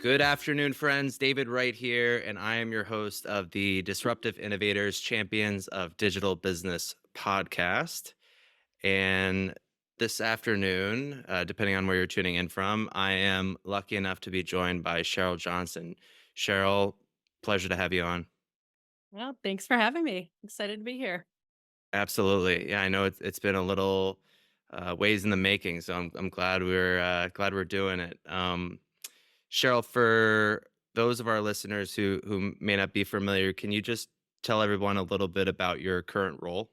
Good afternoon, friends. David Wright here, and I am your host of the Disruptive Innovators Champions of Digital Business podcast. And this afternoon, depending on where you're tuning in from, I am lucky enough to be joined by Cheryl Johnson. Cheryl, pleasure to have you on. Well, thanks for having me. Excited to be here. Absolutely. Yeah, I know it's been a little ways in the making, so I'm glad we're doing it. Cheryl, for those of our listeners who may not be familiar, can you just tell everyone a little bit about your current role?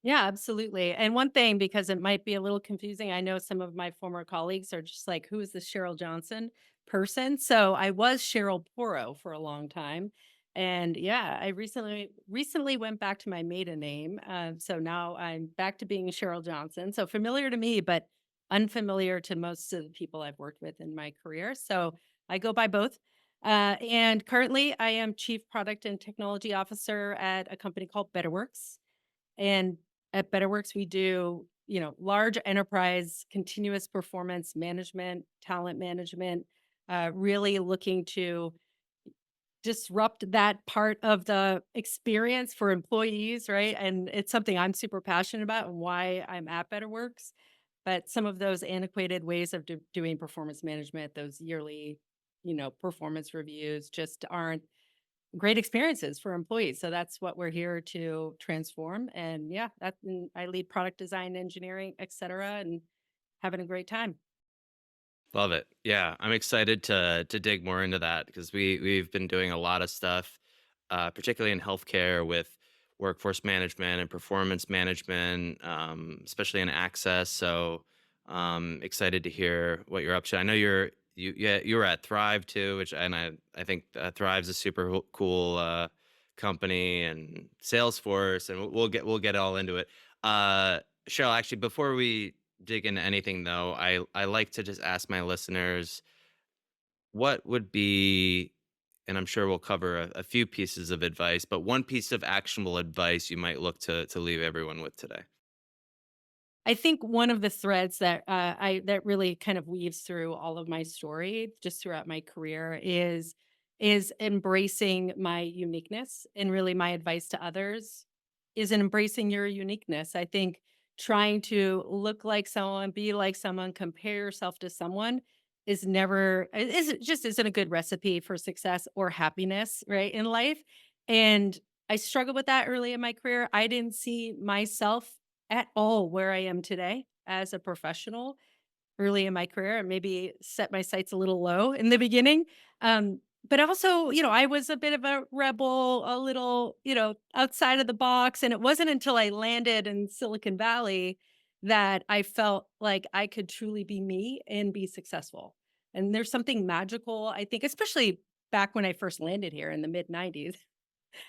Yeah, absolutely. And one thing, because it might be a little confusing, I know some of my former colleagues are just like, who is this Cheryl Johnson person? So I was Cheryl Poro for a long time. And yeah, I recently went back to my maiden name. So now I'm back to being Cheryl Johnson. So familiar to me, but unfamiliar to most of the people I've worked with in my career. So I go by both. And currently, I am Chief Product and Technology Officer at a company called Betterworks. And at Betterworks, we do, large enterprise continuous performance management, talent management, really looking to disrupt that part of the experience for employees, right? And it's something I'm super passionate about and why I'm at Betterworks. But some of those antiquated ways of doing performance management, those yearly, performance reviews just aren't great experiences for employees. So that's what we're here to transform. And yeah, I lead product design, engineering, et cetera, and having a great time. Love it. Yeah, I'm excited to dig more into that because we've been doing a lot of stuff, particularly in healthcare with workforce management and performance management, especially in access. So, excited to hear what you're up to. I know you were at Thrive too, and I think Thrive's a super cool company, and Salesforce, and we'll get all into it. Cheryl, actually, before we dig into anything though, I like to just ask my listeners what would be, and I'm sure we'll cover a few pieces of advice, but one piece of actionable advice you might look to leave everyone with today. I think one of the threads that really kind of weaves through all of my story, just throughout my career, is embracing my uniqueness. And really, my advice to others is in embracing your uniqueness. I think trying to look like someone, be like someone, compare yourself to someone is never is just isn't a good recipe for success or happiness, right, in life. And I struggled with that early in my career. I didn't see myself at all where I am today as a professional early in my career, and maybe set my sights a little low in the beginning. But also, I was a bit of a rebel, a little, outside of the box. And it wasn't until I landed in Silicon Valley that I felt like I could truly be me and be successful. And there's something magical, I think, especially back when I first landed here in the mid 90s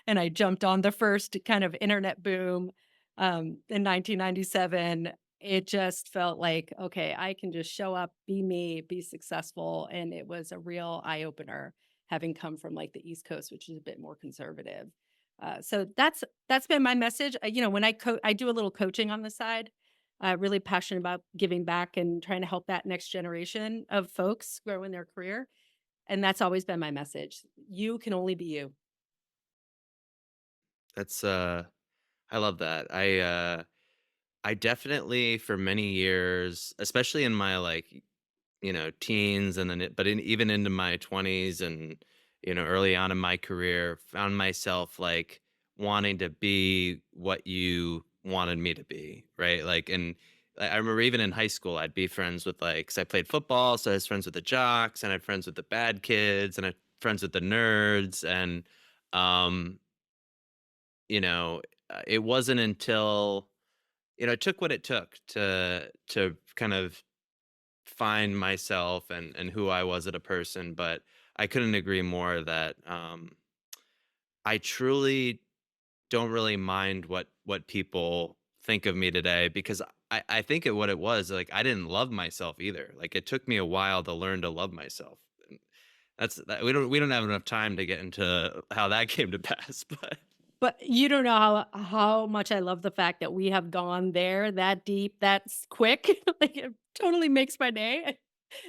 and I jumped on the first kind of internet boom in 1997. It just felt like, okay, I can just show up, be me, be successful. And it was a real eye opener having come from like the East Coast, which is a bit more conservative. So that's been my message. When I do a little coaching on the side, really passionate about giving back and trying to help that next generation of folks grow in their career. And that's always been my message. You can only be you. That's I love that. I definitely for many years, especially in my teens, and then even into my 20s and early on in my career, found myself like wanting to be what you wanted me to be, right? Like, and I remember even in high school, I'd be friends with, like, cuz I played football, so I was friends with the jocks, and I had friends with the bad kids, and I had friends with the nerds. And um you know it wasn't until it took what it took to kind of find myself and who I was as a person. But I couldn't agree more that I truly don't really mind what people think of me today, because I think what it was, like, I didn't love myself either. Like, it took me a while to learn to love myself. And we don't have enough time to get into how that came to pass, but But you don't know how much I love the fact that we have gone there that deep, quick. Like, it totally makes my day.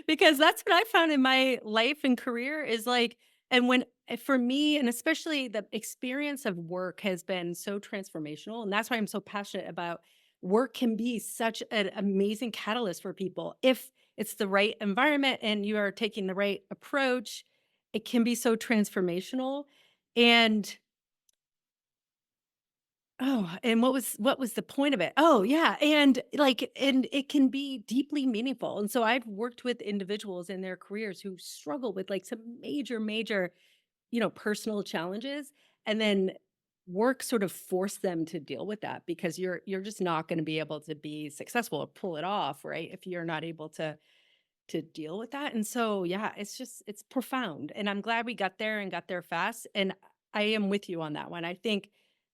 Because that's what I found in my life and career is like, and when for me, and especially the experience of work has been so transformational. And that's why I'm so passionate about work can be such an amazing catalyst for people. If it's the right environment and you are taking the right approach, it can be so transformational. And and what was the point of it? Oh, yeah, and, like and it can be deeply meaningful, and so I've worked with individuals in their careers who struggle with, like, some major, major, personal challenges, and then work sort of forced them to deal with that because you're just not gonna be able to be successful or pull it off, right, if you're not able to deal with that, and so, yeah, it's profound, and I'm glad we got there fast, and I am with you on that one. I think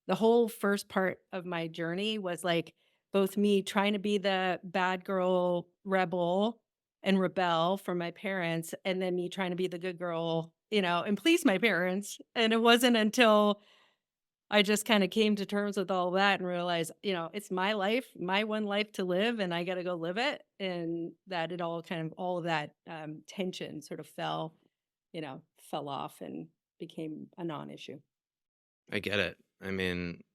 the whole first part of my journey was, like, both me trying to be the bad girl rebel and rebel for my parents, and then me trying to be the good girl, and please my parents, and it wasn't until I just kinda came to terms with all that and realized, it's my life, my one life to live, and I gotta go live it, and that it all kind of all of that, tension sort of fell off and became a non-issue. I get it. I mean,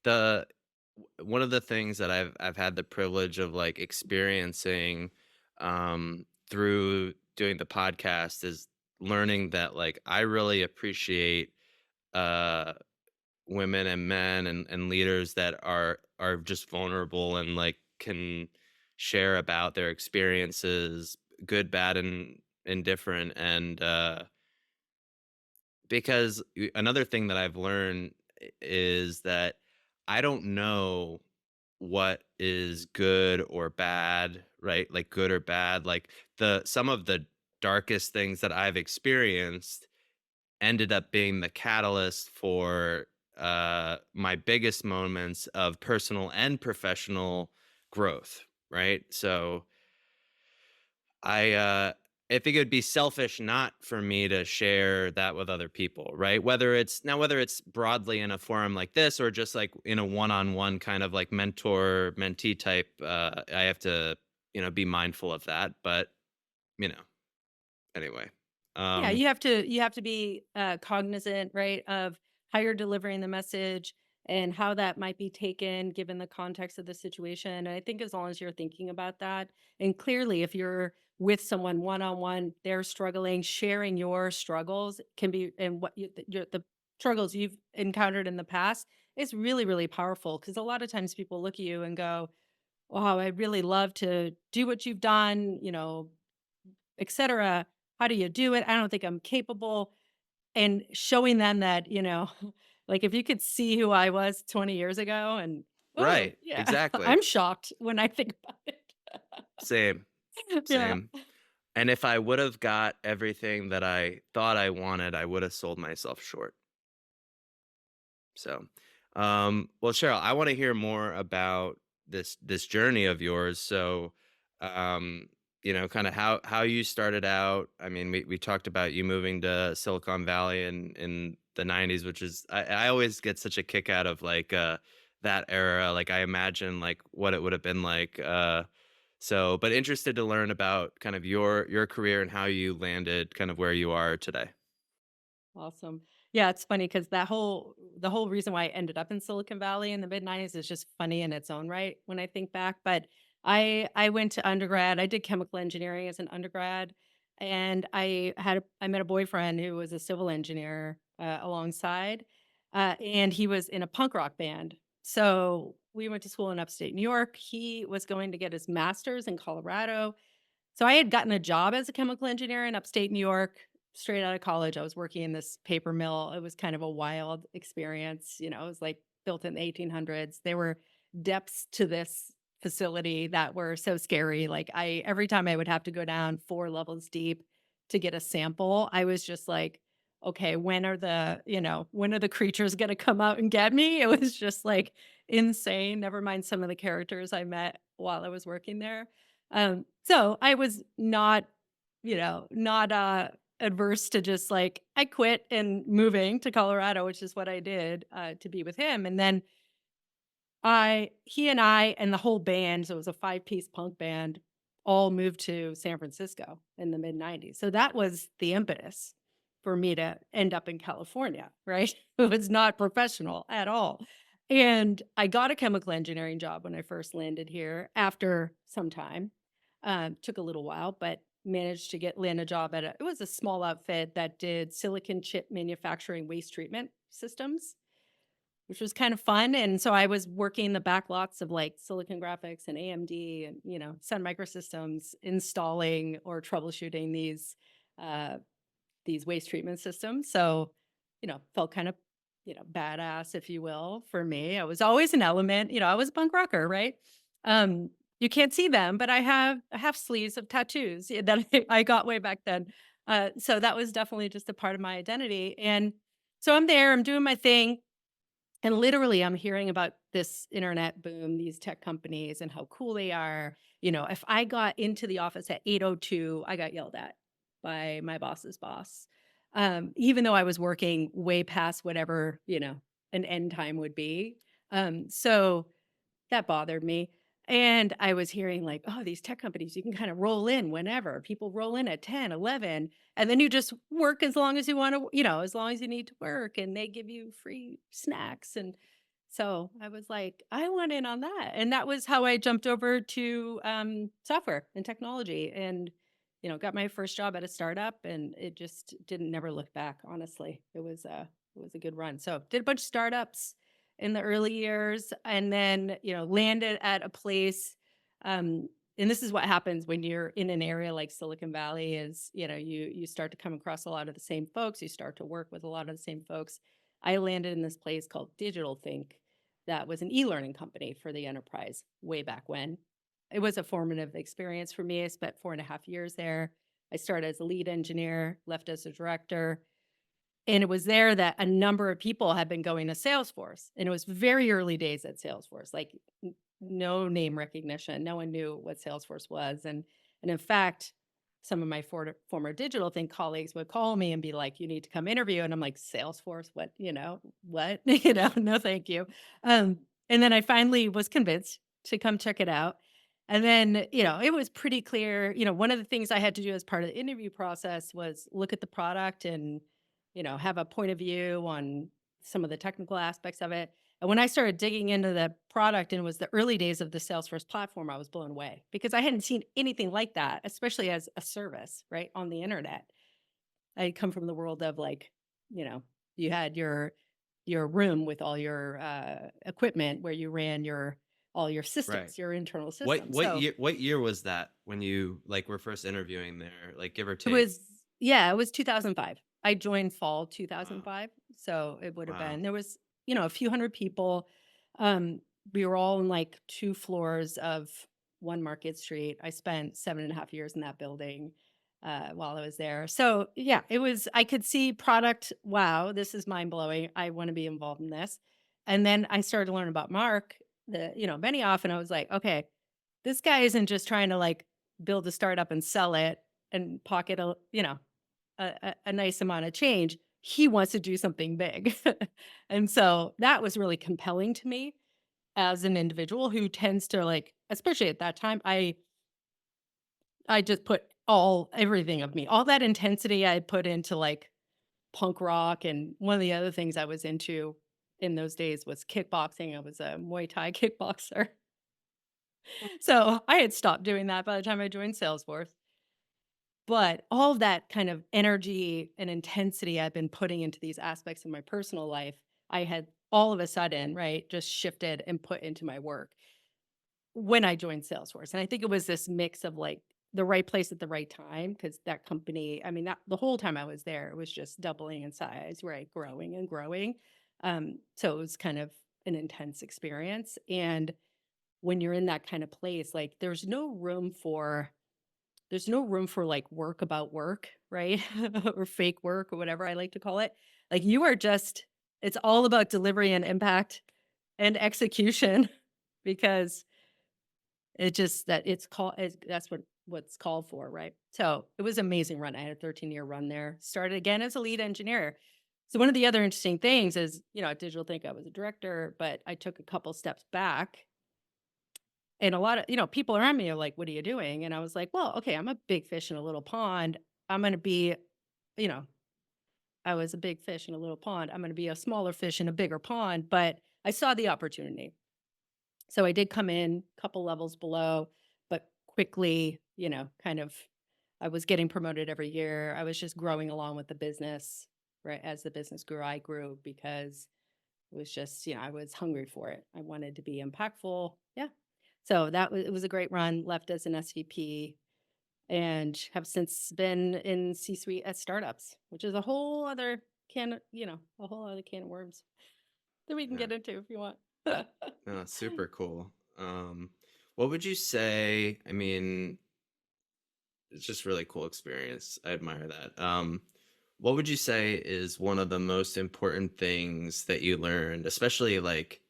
the one of the things that I've had the privilege of like experiencing through doing the podcast is learning that like I really appreciate uh women and men and leaders that are just vulnerable and like can share about their experiences, good, bad, and indifferent. And because another thing that I've learned is that I don't know what is good or bad, right? Like good or bad. Like the some of the darkest things that I've experienced ended up being the catalyst for my biggest moments of personal and professional growth, right? So I think it would be selfish not for me to share that with other people, right? Whether it's broadly in a forum like this or just like in a one-on-one kind of like mentor mentee type, I have to, be mindful of that. But, you know, anyway. Yeah, Um, you have to be, cognizant, right, of how you're delivering the message and how that might be taken given the context of the situation, and I think as long as you're thinking about that, and clearly if you're with someone one-on-one, they're struggling, sharing your struggles can be and what you the struggles you've encountered in the past is really, really powerful because a lot of times people look at you and go, "Wow, I'd really love to do what you've done," etcetera. How do you do it? I don't think I'm capable. And showing them that, like if you could see who I was 20 years ago and oh, right. yeah, Exactly. I'm shocked when I think about it. Same. Yeah. Same. And if I would have got everything that I thought I wanted, I would have sold myself short. So, well, Cheryl, I want to hear more about this journey of yours. So, um, kind of how you started out. I mean, we talked about you moving to Silicon Valley in the '90s, which is I always get such a kick out of like that era. Like I imagine like what it would have been like. So, but interested to learn about kind of your career and how you landed kind of where you are today. Awesome. Yeah, it's funny because the whole reason why I ended up in Silicon Valley in the mid-90s is just funny in its own right when I think back, but I went to undergrad. I did chemical engineering as an undergrad, and I met a boyfriend who was a civil engineer, alongside, and he was in a punk rock band. So, we went to school in upstate New York. He was going to get his master's in Colorado. So I had gotten a job as a chemical engineer in upstate New York straight out of college. I was working in this paper mill. It was kind of a wild experience. It was like built in the 1800s. There were depths to this facility that were so scary. Like every time I would have to go down 4 levels deep to get a sample, I was just like, okay, when are the creatures going to come out and get me? It was just like insane. Never mind some of the characters I met while I was working there. So I was not adverse to just like I quit and moving to Colorado, which is what I did to be with him. And then he and I and the whole band, so it was a 5-piece punk band, all moved to San Francisco in the mid-90s. So that was the impetus for me to end up in California, right? It was not professional at all. And I got a chemical engineering job when I first landed here after some time. Took a little while, but managed to land a job at it was a small outfit that did silicon chip manufacturing waste treatment systems, which was kind of fun. And so I was working the back lots of like Silicon Graphics and AMD and, Sun Microsystems installing or troubleshooting uh, these waste treatment systems. So, felt kind of, badass, if you will, for me. I was always an element, I was a punk rocker, right? Um, you can't see them, but I have sleeves of tattoos that I got way back then. So that was definitely just a part of my identity. And so I'm there, I'm doing my thing and literally, I'm hearing about this internet boom, these tech companies and how cool they are. If I got into the office at 8:02, I got yelled at by my boss's boss. Even though I was working way past whatever, an end time would be. So that bothered me. And I was hearing like, oh, these tech companies, you can kind of roll in whenever. People roll in at 10, 11, and then you just work as long as you want to, as long as you need to work, and they give you free snacks. And so I was like, I want in on that. And that was how I jumped over to software and technology and, got my first job at a startup, and it just didn't never look back, honestly. It was a good run. So did a bunch of startups in the early years and then, landed at a place. Um, and this is what happens when you're in an area like Silicon Valley is, you start to come across a lot of the same folks. You start to work with a lot of the same folks. I landed in this place called Digital Think that was an e-learning company for the enterprise way back when. It was a formative experience for me. I spent 4.5 years there. I started as a lead engineer, left as a director, and it was there that a number of people had been going to Salesforce, and it was very early days at Salesforce, like no name recognition. No one knew what Salesforce was. And in fact, some of my former Digital Think colleagues would call me and be like, you need to come interview. And I'm like, Salesforce, what, what, no, thank you. Um, and then I finally was convinced to come check it out. And then, it was pretty clear, one of the things I had to do as part of the interview process was look at the product and have a point of view on some of the technical aspects of it. And when I started digging into the product and it was the early days of the Salesforce platform, I was blown away because I hadn't seen anything like that, especially as a service, right, on the internet. I come from the world of like, you know, you had your room with all your equipment where you ran your all your Right. systems, your internal What systems. what So year what year was that when you, like, were first interviewing there? Like, give or it take? was yeah, it was 2005. I joined fall Wow. 2005, so it would have Wow. been there was, a few hundred people. Um, we were all in, like, 2 floors of 1 Market Street. I spent 7.5 years in that building, while I was there. So, yeah, it was I could see product, "Wow, this is mind-blowing. I wanna be involved in this." And then I started to learn about Mark, Benioff, and I was like, "Okay, this guy isn't just trying to, like, build a startup and sell it and pocket a nice amount of change. He wants to do something big." And so that was really compelling to me as an individual who tends to like, especially at that time, I just put everything of me, all that intensity I put into like punk rock. And one of the other things I was into in those days was kickboxing. I was a Muay Thai kickboxer. So I had stopped doing that by the time I joined Salesforce. But all of that kind of energy and intensity I've been putting into these aspects of my personal life, I had all of a sudden, right, just shifted and put into my work when I joined Salesforce. And I think it was this mix of like the right place at the right time because that company, I mean, that the whole time I was there, it was just doubling in size, right, growing and growing. So it was kind of an intense experience. And when you're in that kind of place, like there's no room for like work about work, right? Or fake work or whatever I like to call it. Like you are just, it's all about delivery and impact and execution because it just that it's called, that's what's called for, right? So it was an amazing run. I had a 13-year run there, started again as a lead engineer. So one of the other interesting things is, at Digital Think, I was a director, but I took a couple steps back And a lot of, people around me are like, "What are you doing?" And I was like, "Well, okay, I'm a big fish in a little pond. I'm gonna be, you know, I was a big fish in a little pond. I'm gonna be a smaller fish in a bigger pond." But I saw the opportunity. So I did come in a couple levels below, but quickly, kind of I was getting promoted every year. I was just growing along with the business, right? As the business grew, I grew because it was just, I was hungry for it. I wanted to be impactful. Yeah. So it was a great run, left as an SVP and have since been in C-suite at startups, which is a whole other a whole other can of worms that we can Yeah. get into if you want. No, super cool. What would you say? I mean, it's just really cool experience. I admire that. What would you say is one of the most important things that you learned, especially like,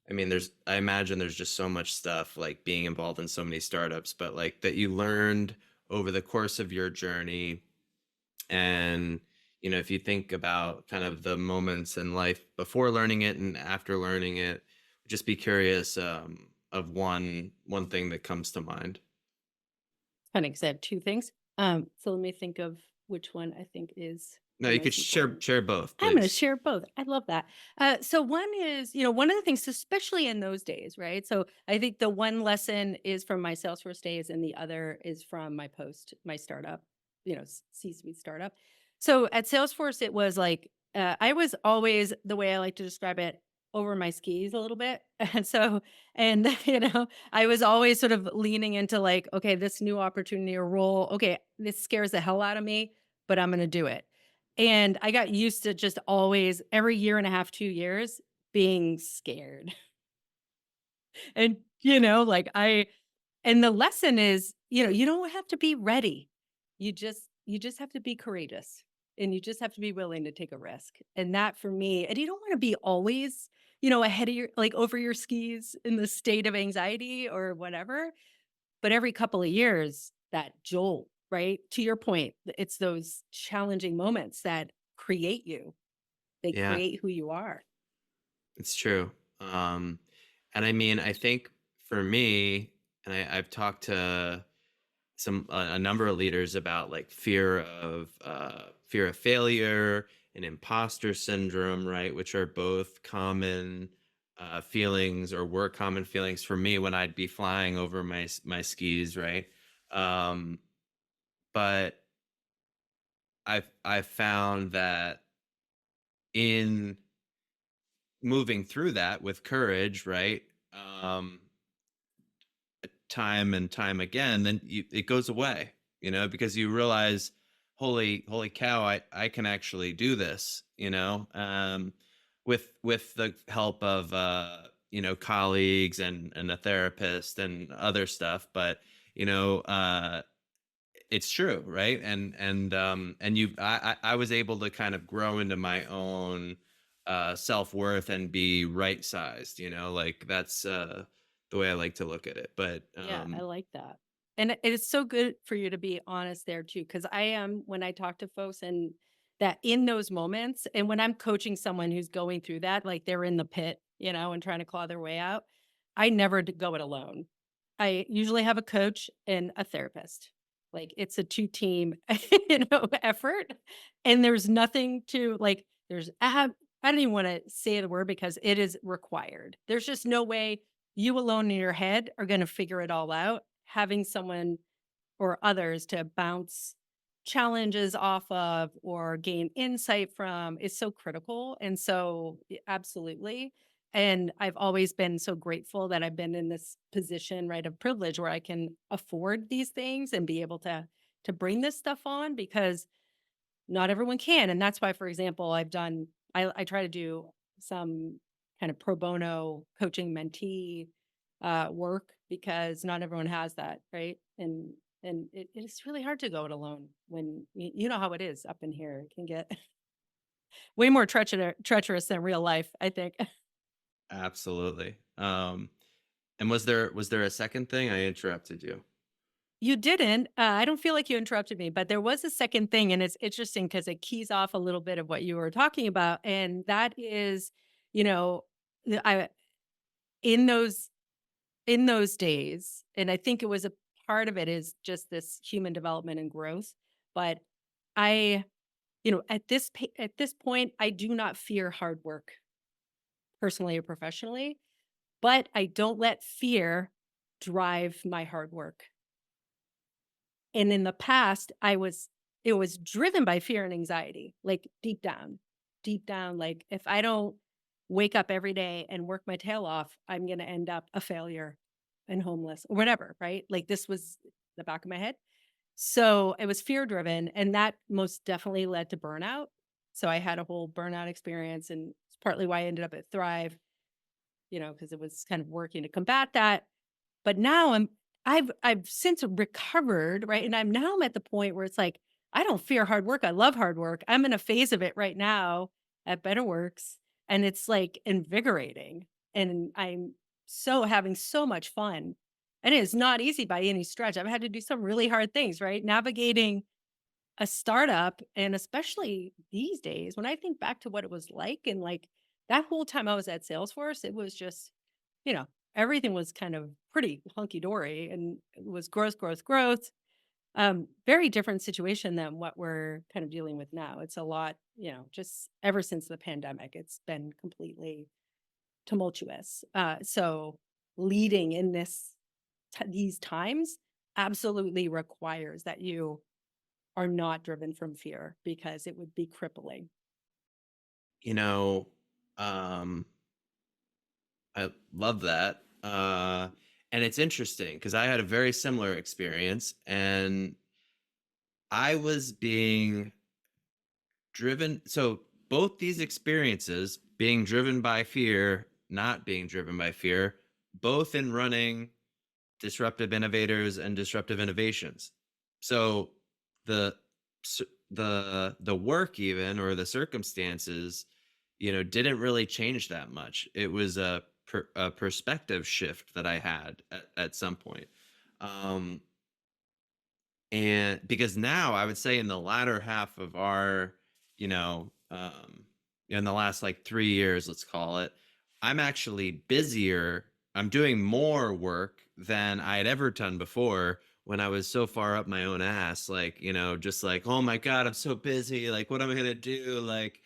I mean, I imagine there's just so much stuff like being involved in so many startups, but like that you learned over the course of your journey. And, if you think about kind of the moments in life before learning it and after learning it, just be curious of one thing that comes to mind. Funny because I have 2 things. So let me think of which one I think is No, the you could most share important. share both, I'm gonna please. share both. I love that. So one is, one of the things, especially in those days, right? So I think the one lesson is from my Salesforce days, and the other is from my startup, C-suite startup. So at Salesforce, it was like I was always the way I like to describe it, over my skis a little bit, and so and I was always sort of leaning into like, okay, this new opportunity or role, okay, this scares the hell out of me, but I'm gonna do it. And I got used to just always every year and a half, 2 years being scared. And, like and the lesson is, you don't have to be ready. You just have to be courageous and you just have to be willing to take a risk. And that for me, and you don't want to be always, ahead of your like over your skis in the state of anxiety or whatever. But every couple of years, that jolt, right? To your point, it's those challenging moments that create you. They Yeah, create who you are. it's true. And I mean, I think for me, and I've talked to a number of leaders about like fear of failure and imposter syndrome, right? Which are both common feelings, or were common feelings for me when I'd be flying over my skis, right? Um, but I've found that in moving through that with courage, right? Um, Time and time again, then it goes away, because you realize, holy cow, I can actually do this, with the help of colleagues and a therapist and other stuff. But you know, it's true, right? And I was able to kind of grow into my own self-worth and be right sized, like that's the way I like to look at it. But Yeah, I like that. And it's so good for you to be honest there too, because I am when I talk to folks and that in those moments, and when I'm coaching someone who's going through that, like they're in the pit, and trying to claw their way out, I never go it alone. I usually have a coach and a therapist. Like it's a 2 team, effort. And there's nothing to like, I don't even want to say the word because it is required. There's just no way you alone in your head are going to figure it all out. Having someone or others to bounce challenges off of or gain insight from is so critical. And so, absolutely. And I've always been so grateful that I've been in this position, right, of privilege where I can afford these things and be able to bring this stuff on because not everyone can, and that's why, for example, I try to do some kind of pro bono coaching mentee, work because not everyone has that, right? And it's really hard to go it alone when you know how it is up in here. It can get way more treacherous than real life, I think. absolutely. And was there a second thing? I interrupted you. You didn't. I don't feel like you interrupted me, but there was a second thing, and it's interesting because it keys off a little bit of what you were talking about, and that is, you know, I in those in those days, and I think it was a part of it is just this human development and growth, but I at this point, I do not fear hard work personally or professionally, but I don't let fear drive my hard work. And in the past, it was driven by fear and anxiety, like deep down, like if I don't wake up every day and work my tail off, I'm going to end up a failure and homeless or whatever, right? Like this was the back of my head. So it was fear driven, and that most definitely led to burnout. So I had a whole burnout experience, and it's partly why I ended up at Thrive, because it was kind of working to combat that. But now I've since recovered, right? And I'm at the point where it's like, I don't fear hard work. I love hard work. I'm in a phase of it right now at Betterworks, and it's like invigorating. And I'm so having so much fun. And it is not easy by any stretch. I've had to do some really hard things, right? Navigating a startup, and especially these days, when I think back to what it was like, and like that whole time I was at Salesforce, it was just, you know, everything was kind of pretty hunky dory and it was growth, growth, growth. Very different situation than what we're kind of dealing with now. It's a lot, just ever since the pandemic, it's been completely tumultuous. So leading in these times absolutely requires that you are not driven from fear because it would be crippling. You know, um, I love that. And it's interesting because I had a very similar experience and I was being driven. So, both these experiences, being driven by fear, not being driven by fear, both in running disruptive innovators and disruptive innovations. So, the the work even or the circumstances, didn't really change that much. It was a perspective shift that I had at some point. Um, and because now I would say in the latter half of our, you know, in the last like 3 years, let's call it, I'm actually busier. I'm doing more work than I had ever done before when I was so far up my own ass. Like, just like, oh my God, I'm so busy. Like, what am I going to do? Like,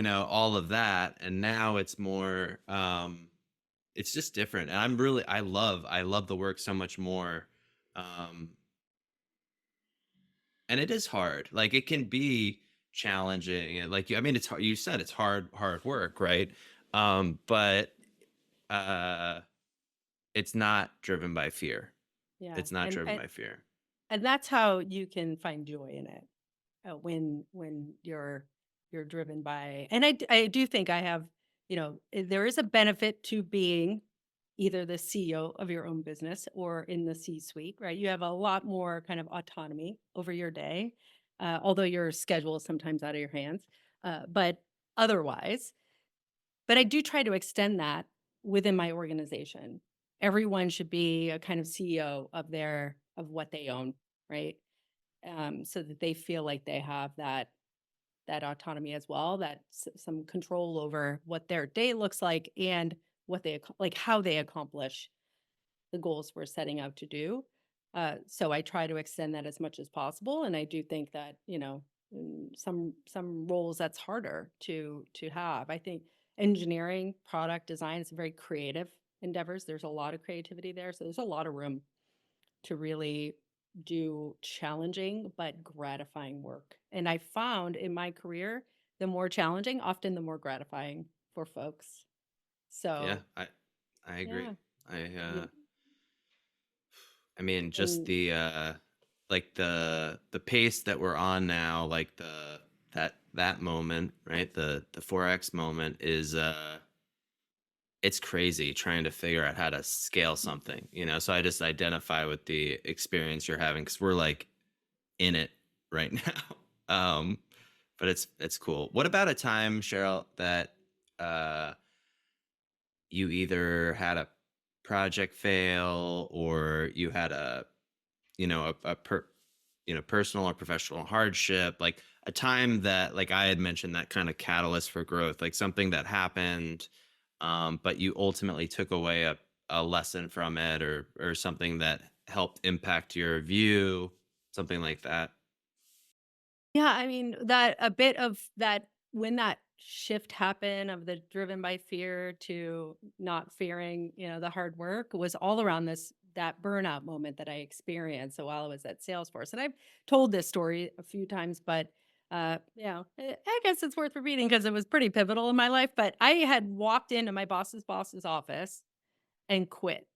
all of that. And now it's more, it's just different. And I love the work so much more. Um, and it is hard. Like, it can be challenging, and, like, I mean, it's hard. You said it's hard work, right? But, uh, it's not driven by fear. Yeah. It's not And driven and by fear. and that's how you can find joy in it. When you're driven by, and I do think I have, there is a benefit to being either the CEO of your own business or in the C-suite, right? You have a lot more kind of autonomy over your day, although your schedule is sometimes out of your hands. But otherwise, but I do try to extend that within my organization. Everyone should be a kind of CEO of what they own, right? So that they feel like they have that autonomy as well, that some control over what their day looks like and like how they accomplish the goals we're setting out to do. So I try to extend that as much as possible, and I do think that some roles that's harder to have. I think engineering, product design is very creative endeavors. There's a lot of creativity there, so there's a lot of room to really do challenging but gratifying work. And I found in my career, the more challenging, often the more gratifying for folks. Yeah, So I agree. yeah, I, you, I mean, just and like the pace that we're on now, like that moment, right? The 4X moment is, it's crazy trying to figure out how to scale something, so I just identify with the experience you're having because we're like in it right now. But it's cool. What about a time, Cheryl, that uh you either had a project fail or you had personal or professional hardship, like a time that, like I had mentioned, that kind of catalyst for growth, like something that happened, but you ultimately took away a lesson from it, or something that helped impact your view, something like that? Yeah, I mean, that a bit of that when that shift happened of the driven by fear to not fearing, the hard work was all around that burnout moment that I experienced. So while I was at Salesforce, and I've told this story a few times, but I guess it's worth repeating because it was pretty pivotal in my life. But I had walked into my boss's office and quit,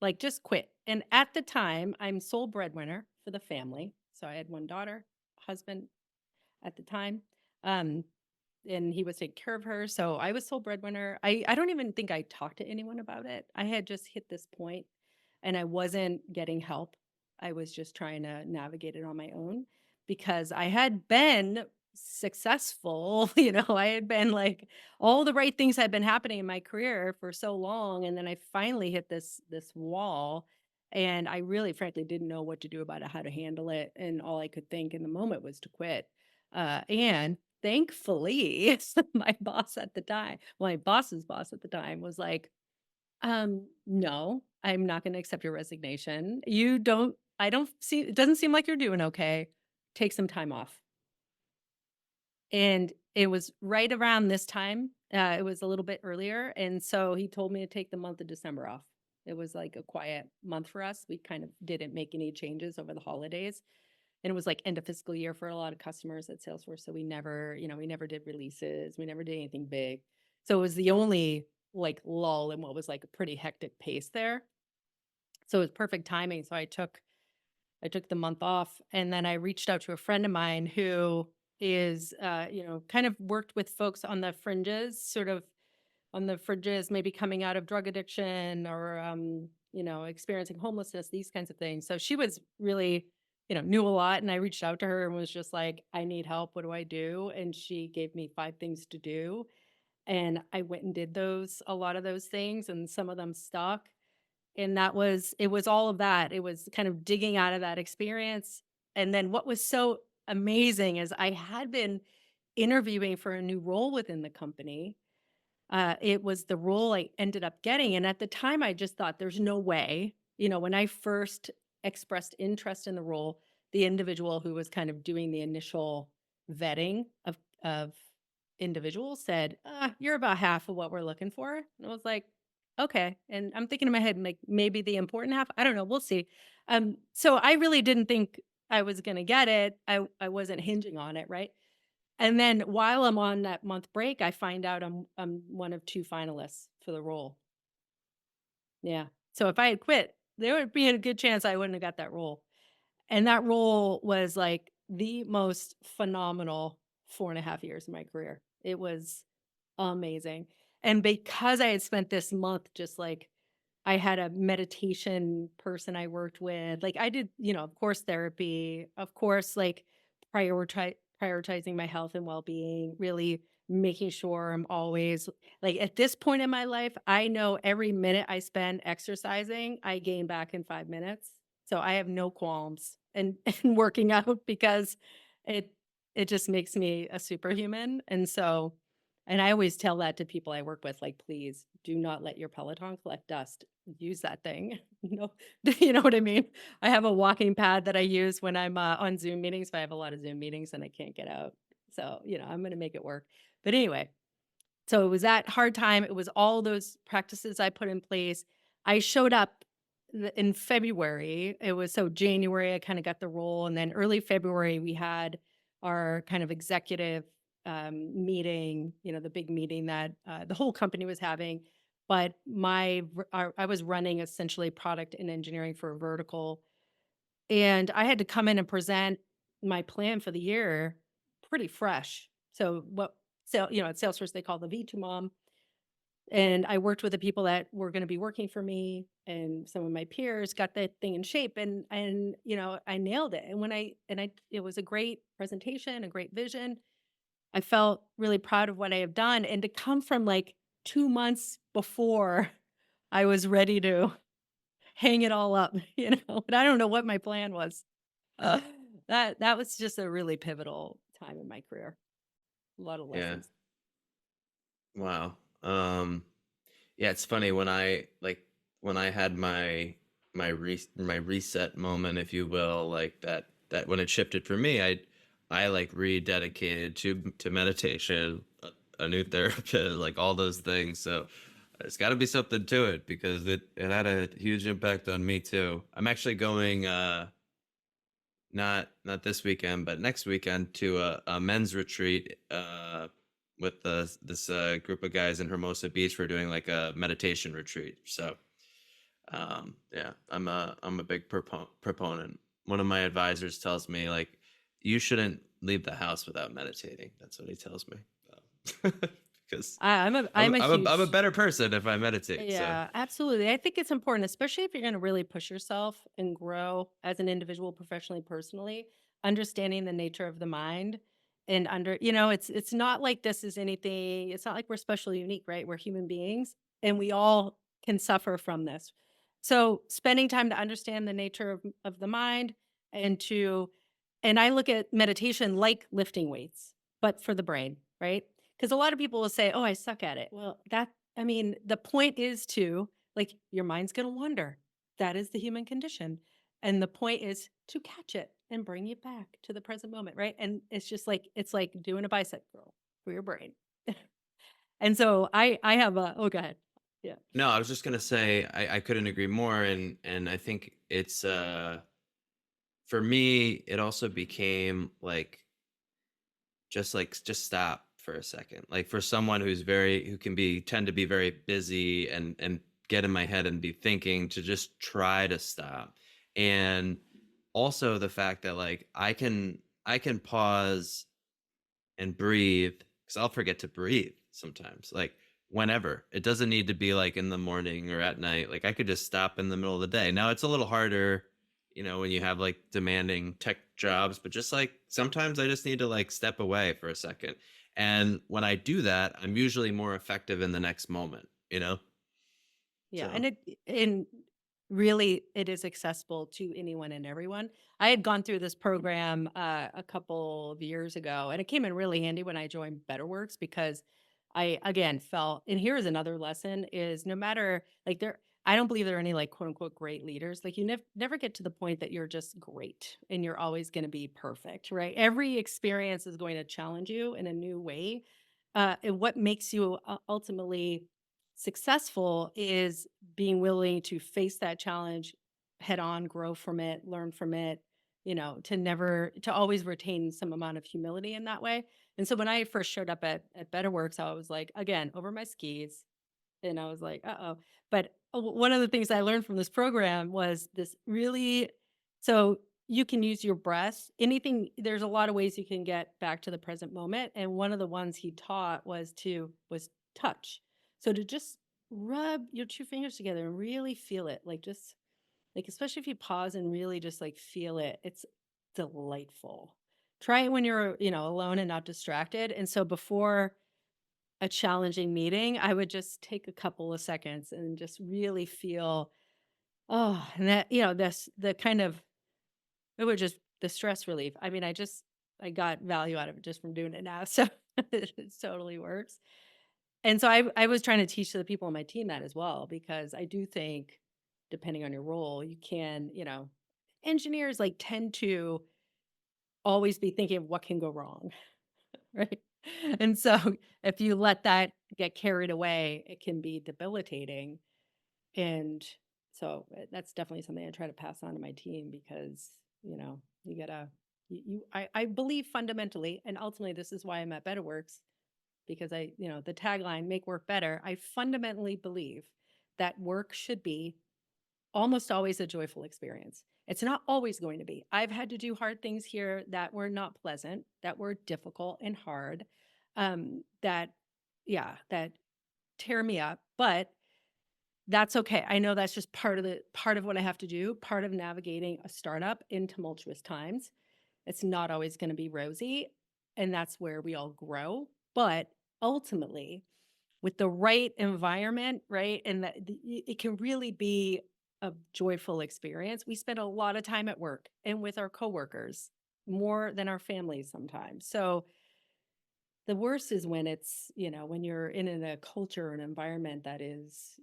like just quit. And at the time, I'm sole breadwinner for the family. So I had one daughter, husband, at the time. Um, and he was taking care of her. So I was sole breadwinner. I don't even think I talked to anyone about it. I had just hit this point and I wasn't getting help. I was just trying to navigate it on my own because I had been successful. I had been like all the right things had been happening in my career for so long. And then I finally hit this wall. And I really frankly didn't know what to do about it, how to handle it. And all I could think in the moment was to quit. And thankfully, my boss's boss at the time was like, no, I'm not going to accept your resignation. I don't see, it doesn't seem like you're doing okay. Take some time off. And it was right around this time. It was a little bit earlier. And so he told me to take the month of December off. It was like a quiet month for us. We kind of didn't make any changes over the holidays. And it was like end of fiscal year for a lot of customers at Salesforce. So we never did releases. We never did anything big. So it was the only like lull in what was like a pretty hectic pace there. So it was perfect timing. So I took the month off and then I reached out to a friend of mine who is kind of worked with folks on the fringes, sort of on the fringes, maybe coming out of drug addiction or, experiencing homelessness, these kinds of things. So she was really, knew a lot. And I reached out to her and was just like, I need help. What do I do? And she gave me 5 things to do. And I went and did a lot of those things, and some of them stuck. And it was all of that. It was kind of digging out of that experience. And then what was so amazing is I had been interviewing for a new role within the company. It was the role I ended up getting, and at the time, I just thought, "There's no way." When I first expressed interest in the role, the individual who was kind of doing the initial vetting of individuals said, "You're about half of what we're looking for." And I was like, "Okay." And I'm thinking in my head, like, maybe the important half. I don't know. We'll see. So I really didn't think I was going to get it. I wasn't hinging on it, right? And then while I'm on that month break, I find out I'm one of 2 finalists for the role. Yeah. So if I had quit, there would be a good chance I wouldn't have got that role. And that role was like the most phenomenal 4.5 years of my career. It was amazing. And because I had spent this month just like I had a meditation person I worked with. Like I did, of course, therapy, of course, like prioritizing my health and well-being, really making sure I'm always like at this point in my life, I know every minute I spend exercising, I gain back in 5 minutes. So I have no qualms and working out because it it just makes me a superhuman. And I always tell that to people I work with, like, please do not let your Peloton collect dust. Use that thing. No, you know what I mean? I have a walking pad that I use when I'm on Zoom meetings. But I have a lot of Zoom meetings and I can't get out. So, I'm going to make it work. But anyway, so it was that hard time. It was all those practices I put in place. I showed up in February. It was so January, I kind of got the role. And then early February, we had our kind of executive meeting, the big meeting that the whole company was having. But I was running essentially product and engineering for a vertical. And I had to come in and present my plan for the year pretty fresh. At Salesforce, they call the V2 mom. And I worked with the people that were going to be working for me and some of my peers got that thing in shape and I nailed it. And it was a great presentation, a great vision. I felt really proud of what I have done and to come from like 2 months before I was ready to hang it all up, and I don't know what my plan was. Uh, that was just a really pivotal time in my career. A lot of Yeah. lessons. Wow. Yeah, it's funny when I like. when I had my reset moment, if you will, like that when it shifted for me, I like rededicated to meditation, a new therapist, like all those things. So there's got to be something to it because it had a huge impact on me too. I'm actually going not this weekend, but next weekend to a men's retreat with this group of guys in Hermosa Beach. We're doing like a meditation retreat. So yeah, I'm a big proponent. One of my advisors tells me like you shouldn't leave the house without meditating. That's what he tells me. So, because I'm a I'm a huge better person if I meditate. So Yeah, absolutely. I think it's important, especially if you're going to really push yourself and grow as an individual, professionally, personally, understanding the nature of the mind and it's not like this is anything, it's not like we're special unique, right? We're human beings and we all can suffer from this. So spending time to understand the nature of the mind and to and I look at meditation like lifting weights, but for the brain, right? Because a lot of people will say, "Oh, I suck at it." Well, the point is to like your mind's going to wander. That is the human condition. And the point is to catch it and bring you back to the present moment, right? And it's like doing a bicep curl for your brain. And so I have a oh, go ahead. Yeah. no, I was just gonna say I couldn't agree more, and I think it's for me it also became just stop for a second. Like for someone who can be tend to be very busy and get in my head and be thinking to just try to stop. And also the fact that like I can pause and breathe because I'll forget to breathe sometimes. Like whenever. It doesn't need to be like in the morning or at night. Like I could just stop in the middle of the day. Now it's a little harder, when you have like demanding tech jobs, but just like sometimes I just need to like step away for a second. And when I do that, I'm usually more effective in the next moment. Yeah, So and really it is accessible to anyone and everyone. I had gone through this program a couple of years ago, and it came in really handy when I joined Betterworks because I again felt. And here's another lesson: is no matter like there, I don't believe there are any like quote unquote great leaders. Like you never get to the point that you're just great and you're always going to be perfect, right? Every experience is going to challenge you in a new way. And what makes you ultimately successful is being willing to face that challenge head on, grow from it, learn from it, to always retain some amount of humility in that way. And so when I first showed up at Betterworks, I was like, again, over my skis. And I was like, uh-oh. But one of the things I learned from this program was this really so you can use your breath. Anything, there's a lot of ways you can get back to the present moment. And one of the ones he taught was touch. So to just rub your two fingers together and really feel it, like just like especially if you pause and really just like feel it, it's delightful. Try it when you're, alone and not distracted. And so before a challenging meeting, I would just take a couple of seconds and just really feel, oh, and that, this, the kind of, it would just, the stress relief. I mean, I got value out of it just from doing it now. So it totally works. And so I was trying to teach the people on my team that as well, because I do think, depending on your role, you can, engineers like tend to always be thinking of what can go wrong. Right? And so if you let that get carried away, it can be debilitating. And so that's definitely something I try to pass on to my team because, you gotta, I believe fundamentally, and ultimately this is why I'm at Betterworks because the tagline, make work better. I fundamentally believe that work should be almost always a joyful experience. It's not always going to be. I've had to do hard things here that were not pleasant, that were difficult and hard, that, yeah, that tear me up. But that's okay. I know that's just part of what I have to do, part of navigating a startup in tumultuous times. It's not always going to be rosy, and that's where we all grow. But ultimately, with the right environment, right? And it can really be a joyful experience. We spend a lot of time at work and with our coworkers more than our families sometimes. So The worst is when it's, when you're in a culture or an environment that is,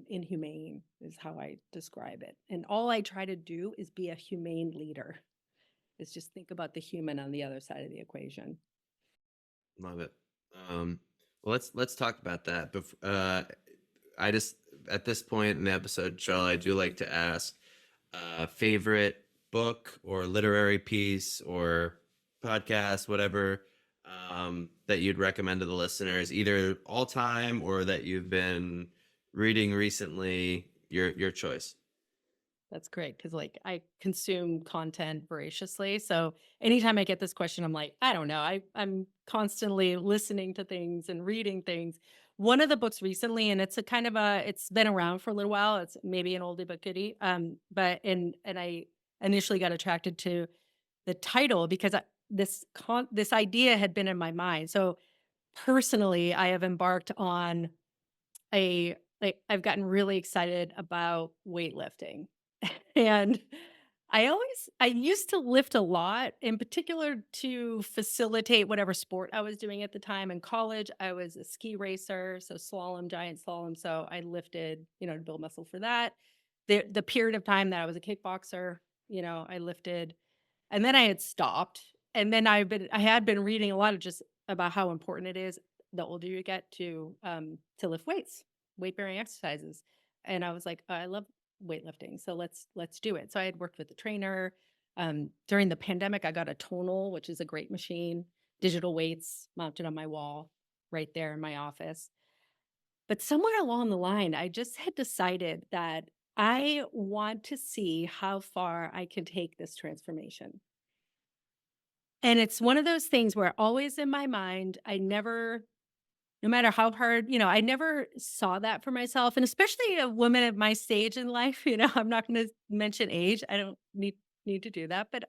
inhumane, is how I describe it. And all I try to do is be a humane leader, is just think about the human on the other side of the equation. Love it. Um, well, let's talk about that. I just at this point in the episode, Cheryl, I do like to ask favorite book or literary piece or podcast, whatever, that you'd recommend to the listeners, either all time or that you've been reading recently. Your choice. That's great because, like, I consume content voraciously. So anytime I get this question, I'm like, I don't know. I'm constantly listening to things and reading things. One of the books recently, and it's a kind of it's been around for a little while. It's maybe an oldie but goodie. But and I initially got attracted to the title because this idea had been in my mind. So personally, I have embarked on I've gotten really excited about weightlifting. And I used to lift a lot, in particular to facilitate whatever sport I was doing at the time. In college, I was a ski racer, so slalom, giant slalom. So I lifted, to build muscle for that. The period of time that I was a kickboxer, I lifted, and then I had stopped. And then I had been reading a lot of just about how important it is the older you get to lift weights, weight bearing exercises. And I was like, I love weightlifting, so let's do it. So I had worked with a trainer. During the pandemic, I got a tonal, which is a great machine, digital weights mounted on my wall right there in my office. But somewhere along the line, I just had decided that I want to see how far I can take this transformation. And it's one of those things where always in my mind, no matter how hard, I never saw that for myself. And especially a woman at my stage in life, I'm not going to mention age. I don't need to do that. But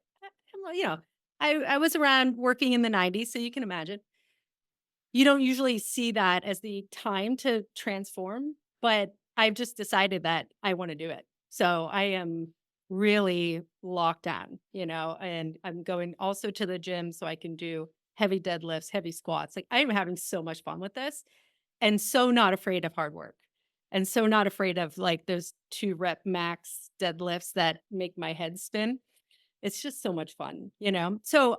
I was around working in the 90s, so you can imagine. You don't usually see that as the time to transform, but I've just decided that I want to do it. So I am really locked on, and I'm going also to the gym so I can do heavy deadlifts, heavy squats. Like, I'm having so much fun with this and so not afraid of hard work and so not afraid of like those 2 rep max deadlifts that make my head spin. It's just so much fun, So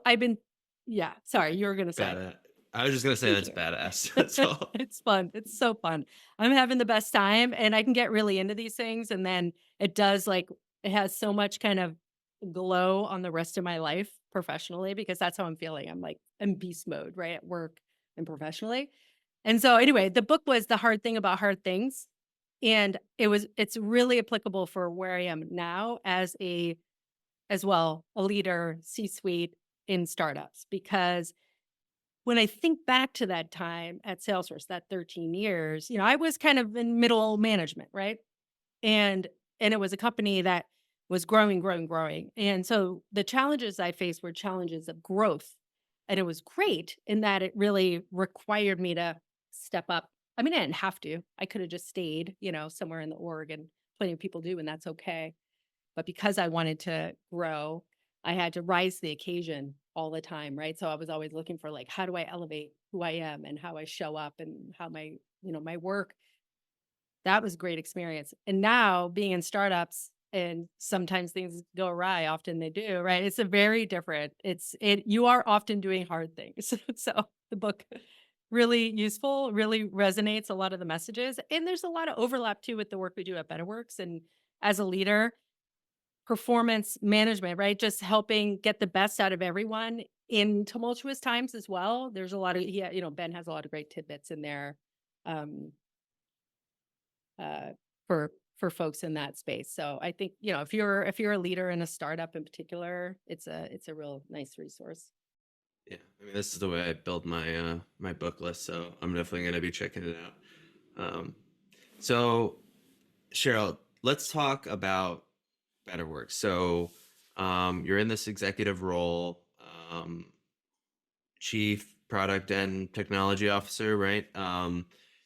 yeah, sorry, you were going to say. Badass. I was just gonna say Thank that's you. badass. That's all. It's fun. It's so fun. I'm having the best time and I can get really into these things and then it has so much kind of glow on the rest of my life professionally because that's how I'm feeling. I'm like in beast mode, right? At work and professionally. And so anyway, the book was The Hard Thing About Hard Things. And it's really applicable for where I am now as well, a leader, C-suite in startups because when I think back to that time at Salesforce, that 13 years, I was kind of in middle management, right? And and it was a company that was growing, growing, growing. And so the challenges I faced were challenges of growth. And it was great in that it really required me to step up. I mean, I didn't have to. I could have just stayed, somewhere in the org and plenty of people do, and that's okay. But because I wanted to grow, I had to rise to the occasion all the time, right? So I was always looking for like, how do I elevate who I am and how I show up and how my work. That was a great experience. And now being in startups and sometimes things go awry, often they do, right? It's a very different. You are often doing hard things. So the book really useful, really resonates a lot of the messages. And there's a lot of overlap too with the work we do at Betterworks. And as a leader, performance management, right? Just helping get the best out of everyone in tumultuous times as well. There's a lot of, yeah, Ben has a lot of great tidbits in there um, uh, for folks in that space. So I think, if you're a leader in a startup in particular, it's a real nice resource. Yeah, I mean, this is the way I build my my book list, so I'm definitely gonna be checking it out. Um, so Cheryl, let's talk about Betterworks. So you're in this executive role, um, chief product and technology officer, right?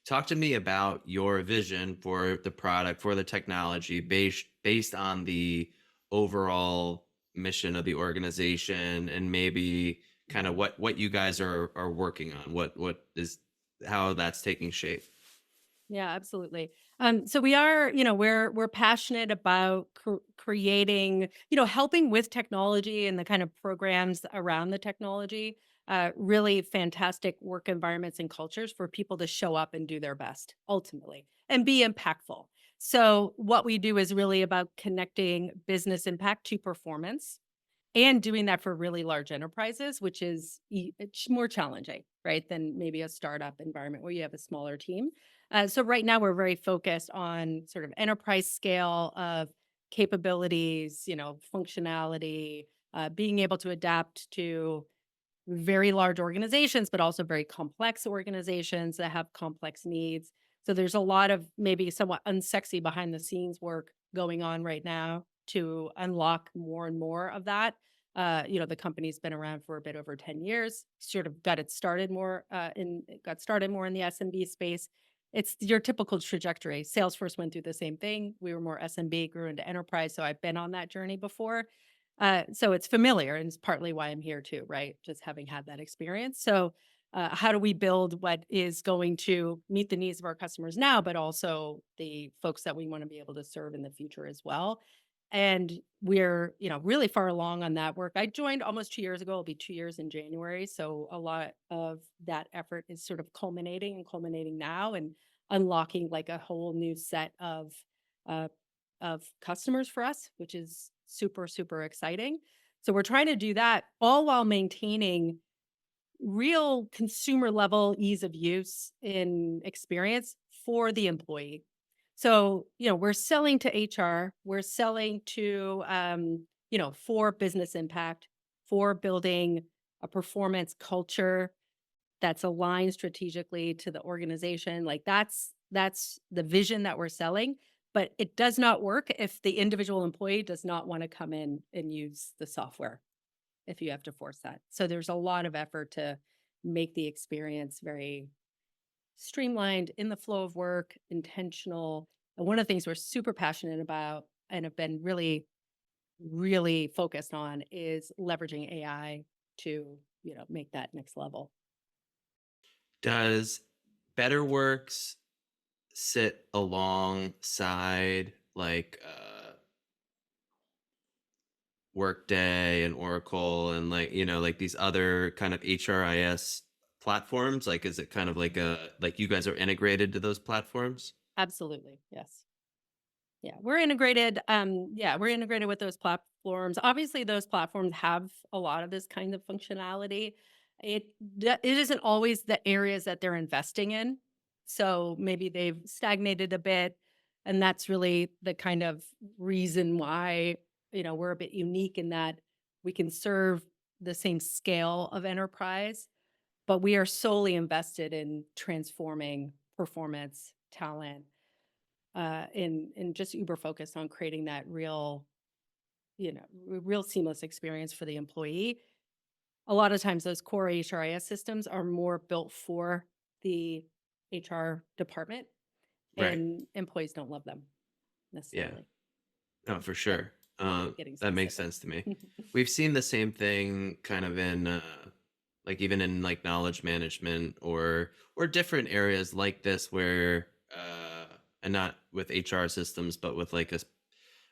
Talk to me about your vision for the product, for the technology, based on the overall mission of the organization, and maybe kind of what you guys are working on, what is how that's taking shape. Yeah, absolutely. So we are, we're passionate about creating, helping with technology and the kind of programs around the technology. Really fantastic work environments and cultures for people to show up and do their best ultimately and be impactful. So what we do is really about connecting business impact to performance and doing that for really large enterprises, which is it's more challenging, right, than maybe a startup environment where you have a smaller team. So right now we're very focused on sort of enterprise scale of capabilities, functionality, being able to adapt to very large organizations, but also very complex organizations that have complex needs. So there's a lot of maybe somewhat unsexy behind the scenes work going on right now to unlock more and more of that. The company's been around for a bit over 10 years, sort of got started more in the SMB space. It's your typical trajectory. Salesforce went through the same thing. We were more SMB, grew into enterprise. So I've been on that journey before. So it's familiar, and it's partly why I'm here too, right? Just having had that experience. So, how do we build what is going to meet the needs of our customers now, but also the folks that we want to be able to serve in the future as well? And we're, really far along on that work. I joined almost 2 years ago. It'll be 2 years in January. So a lot of that effort is sort of culminating now and unlocking like a whole new set uh, of customers for us, which is super, super exciting. So we're trying to do that all while maintaining real consumer level ease of use in experience for the employee. So, we're selling to HR, we're selling to, for business impact, for building a performance culture that's aligned strategically to the organization. Like that's the vision that we're selling, but it does not work if the individual employee does not want to come in and use the software if you have to force that. So there's a lot of effort to make the experience very streamlined in the flow of work, intentional. And one of the things we're super passionate about and have been really, really focused on is leveraging AI to, make that next level. Does Betterworks sit alongside like Workday and Oracle and like like these other kind of HRIS platforms? Like, is it kind of like a like you guys are integrated to those platforms? Absolutely. Yes. Yeah, we're integrated with those platforms. Obviously, those platforms have a lot of this kind of functionality. It isn't always the areas that they're investing in. So maybe they've stagnated a bit, and that's really the kind of reason why, we're a bit unique in that we can serve the same scale of enterprise, but we are solely invested in transforming performance, talent, and just uber focused on creating that real seamless experience for the employee. A lot of times those core HRIS systems are more built for the HR department, Right. and employees don't love them Yeah. necessarily. No, for But sure. getting That makes specific. sense to me. We've seen the same thing kind of in like even in like knowledge management or different areas like this where and not with HR systems but with like a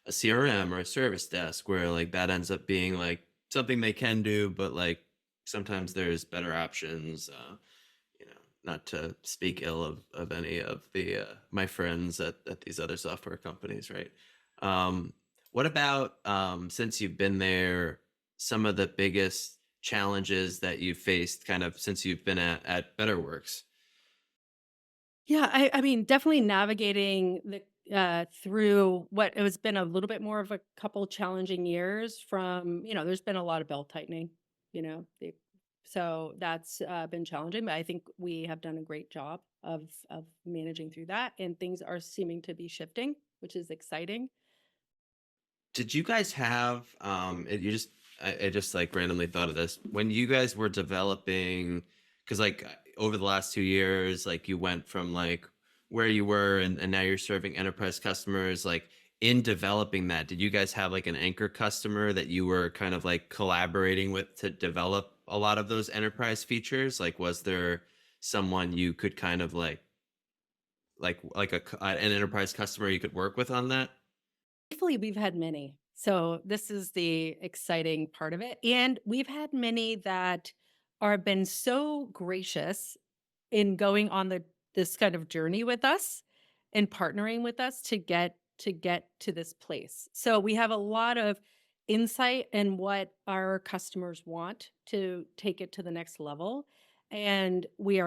CRM or a service desk where like that ends up being like something they can do but like sometimes there's better options not to speak ill of any of the my friends at these other software companies, right? Um, what about since you've been there, some of the biggest challenges that you've faced kind of since you've been at Betterworks? Yeah, I mean, definitely navigating the through what it has been a little bit more of a couple challenging years from, there's been a lot of belt tightening, you know. So that's been challenging, but I think we have done a great job of managing through that, and things are seeming to be shifting, which is exciting. Did you guys have you just I just like randomly thought of this when you guys were developing because like over the last 2 years like you went from like where you were and now you're serving enterprise customers like in developing that, did you guys have like an anchor customer that you were kind of like collaborating with to develop a lot of those enterprise features? Like, was there someone you could kind of like an enterprise customer you could work with on that? Thankfully, we've had many. So this is the exciting part of it. And we've had many that are been so gracious in going on this kind of journey with us and partnering with us to get to this place. So we have a lot of insight in what our customers want to take it to the next level. And we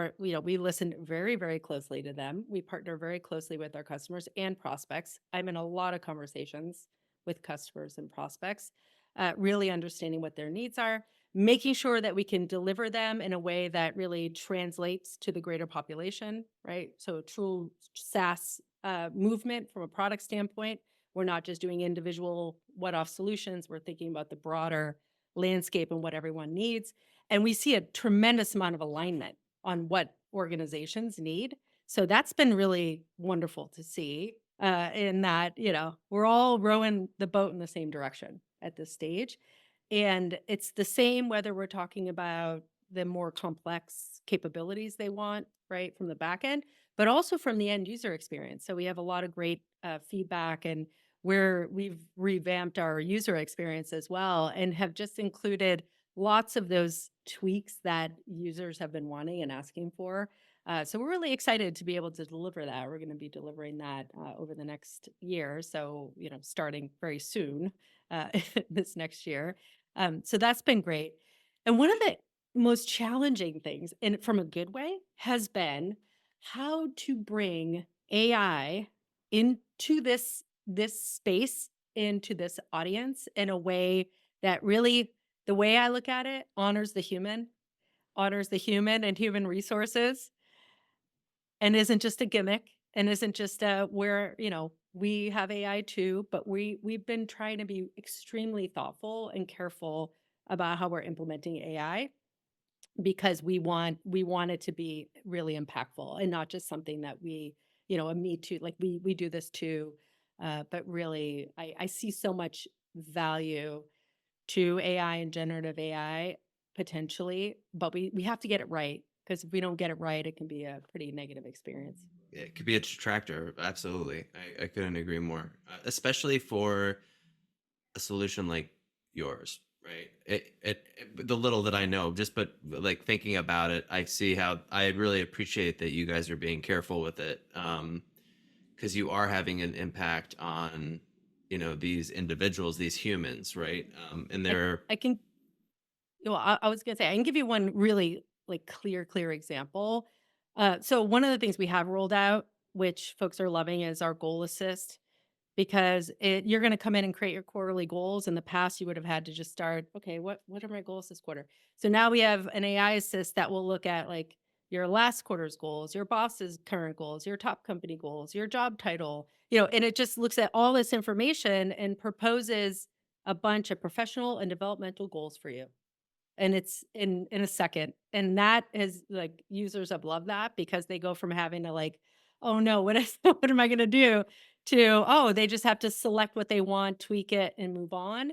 listen very, very closely to them. We partner very closely with our customers and prospects. I'm in a lot of conversations with customers and prospects, really understanding what their needs are, making sure that we can deliver them in a way that really translates to the greater population, right? So true SaaS movement from a product standpoint. We're not just doing individual one-off solutions. We're thinking about the broader landscape and what everyone needs. And we see a tremendous amount of alignment on what organizations need. So that's been really wonderful to see. In that, we're all rowing the boat in the same direction at this stage. And it's the same whether we're talking about the more complex capabilities they want, right, from the back end, but also from the end user experience. So we have a lot of great feedback, and we've revamped our user experience as well, and have just included lots of those tweaks that users have been wanting and asking for. So we're really excited to be able to deliver that. We're going to be delivering that over the next year. So, starting very soon, this next year. So that's been great. And one of the most challenging things, and from a good way, has been how to bring AI into this space, into this audience in a way that really, the way I look at it, honors the human and human resources, and isn't just a gimmick, and isn't just where, we have AI too, but we've been trying to be extremely thoughtful and careful about how we're implementing AI, because we want it to be really impactful and not just something that a me too, like we do this too. But really, I see so much value to AI and generative AI potentially, but we have to get it right, because if we don't get it right, it can be a pretty negative experience. It could be a detractor. Absolutely. I couldn't agree more. Especially for a solution like yours, right? The little that I know, just but like thinking about it, I see how I really appreciate that you guys are being careful with it, because you are having an impact on these individuals, these humans, right? And I they're I can Well, I was gonna say, I can give you one really, like, clear example. So one of the things we have rolled out, which folks are loving, is our goal assist, because you're gonna come in and create your quarterly goals. In the past, you would have had to just start, "Okay, what are my goals this quarter?" So now we have an AI assist that will look at, like, your last quarter's goals, your boss's current goals, your top company goals, your job title, and it just looks at all this information and proposes a bunch of professional and developmental goals for you. And it's in a second. And that is, like, users have loved that, because they go from having to, like, "Oh, no, what is what am I gonna do?" to, oh, they just have to select what they want, tweak it, and move on.